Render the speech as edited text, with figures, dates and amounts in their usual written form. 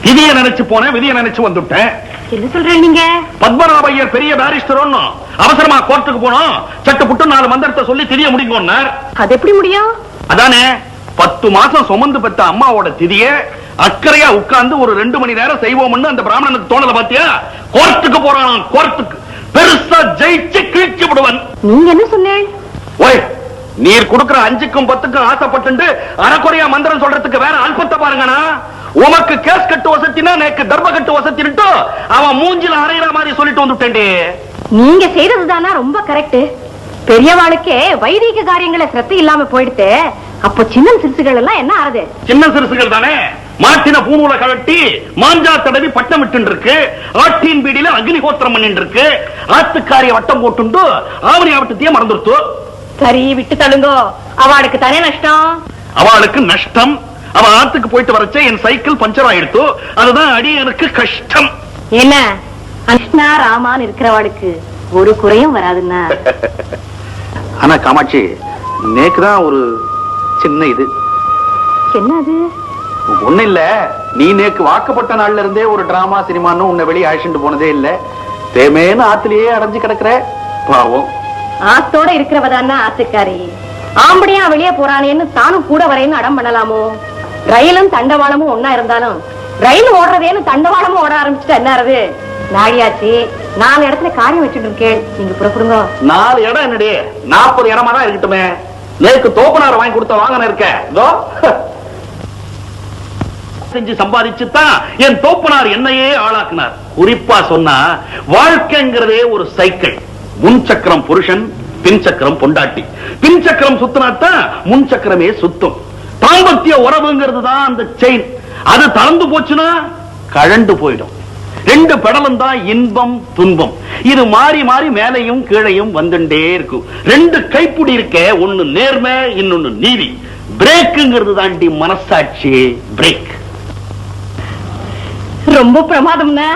விதிய நினைச்சு போனேன், விதிய நினைச்சு வந்துட்டேன். என்ன சொல்றேன் நீங்க? பத்மநாபையர் பெரிய பாரிஸ்டர் ஒண்ணும் அவசரமா கோர்ட்டுக்கு போனோம், சட்டு புட்டு 4 மந்திரத்தை சொல்லி திரிய முடிங்கன்னார். அது எப்படி முடியும்? அதானே 10 மாசம் சுமந்து பெற்ற அம்மாவோட திதிய அக்கறையா உட்கார்ந்து ஒரு 2 மணி நேரம் செய்வோம்னு அந்த பிராமணனுக்கு தோணல பாத்தியா? கோர்ட்டுக்கு போறான், கோர்ட்டுக்கு பெருசா ஜெயிச்சு கிழிச்சு விடுவன். நீங்க என்ன சொன்னேன்? ஓய், நீர் கொடுக்கிற 5க்கும் 10க்கும் ஆசைப்பட்டு அறக்குறையா மந்திரம் சொல்றதுக்கு வேற அல்பத்தை பாருங்கண்ணா. உமக்கு கேஸ் கட்டு வசத்தினா நேக்கு தர்ம கட்டு வசத்தின்ட்டு அவன் மூஞ்சில அறையிற மாதிரி சொல்லிட்டு வந்துட்டேன். நீங்க செய்யறதுதானா ரொம்ப கரெக்ட். பெரியவாளுக்கே வைதிக காரியங்களை சிரத்தை இல்லாம போயிடுத்து. அப்போ சின்ன சிறுசுகள் எல்லாம் என்ன ஆறுது? சின்ன சிறுசுகள் தானே மாட்டின பூணூல கழட்டி மாஞ்சா தடவி பட்டம் விட்டு இருக்கு, ஆட்டின் பீடியில அக்னிஹோத்திரம் பண்ணிட்டு இருக்கு, ஆத்துக்காரிய வட்டம் போட்டு ஆவணி ஆவட்டத்தையே மறந்துடுத்து. சரி விட்டு தள்ளுங்கோ, அவளுக்கு தானே நஷ்டம். அவளுக்கு நஷ்டம். அவ ஆத்துக்கு போயிட்டு வரச்சே என் சைக்கிள் பஞ்சர் ஆயிடுத்து, அதுதான் அடி எனக்கு கஷ்டம். என்ன கிருஷ்ணா ராமான் இருக்கிறவாளுக்கு ஒரு குறையும் வராதுன்னா. ஆனா காமாட்சி, நேக்குதான் ஒரு சின்ன இது. என்னது? ஒண்ணு இல்ல, நீ நேக்கு வாக்கப்பட்ட நாள்ல இருந்தே ஒரு டிராமா சினிமான்னு உன்னை வெளியே அழைச்சிட்டு போனதே இல்ல. தேமேன்னு ஆத்திலேயே அடைஞ்சு கிடக்குற பாவம். ஆத்தோட இருக்கிறவதான்னா ஆத்துக்காரி. ஆம்படியா வெளியே போறானேன்னு தானும் கூட வரேன்னு அடம் பண்ணலாமோ? ரயிலும் தண்டவாளமும் ஒன்னா இருந்தாலும் ரயில் ஓடுறதேன்னு தண்டவாளமும் ஓட ஆரம்பிச்சுட்டா என்ன ஆறுது? நாடியாச்சு 4 இடத்துல காரியம் வச்சுட்டு இருக்கேன், நீங்க புறப்படுங்க. 4 இடம் என்னடி, 40 இடமா தான் இருக்கட்டுமே. நேக்கு தோப்பனார் வாங்கி கொடுத்த வாங்கன இருக்க செஞ்சு சம்பாதிச்சுதான் என் தோப்பனார் என்னையே ஆளாக்குனார். குறிப்பா சொன்னா வாழ்க்கைங்கிறதே ஒரு சைக்கிள். முன் சக்கரம் புருஷன், பின் சக்கரம் பொண்டாட்டி. பின் சக்கரம் சுத்தினாத்தான் முன் சக்கரமே சுத்தும். தாம்பத்திய உறவுங்கிறது தான் அந்த செயின். அது தளர்ந்து போச்சுன்னா கழண்டு போயிடும். 2 பெடலும் தான் இன்பம் துன்பம். இது மாறி மாறி மேலையும் கீழையும் வந்துட்டே இருக்கும். 2 கைப்புடி இருக்க, ஒன்னு நேர்மை, இன்னொன்னு நீதி. பிரேக்குங்கிறது தாண்டி மனசாட்சி. பிரேக் ரொம்ப பிரமாதம்னா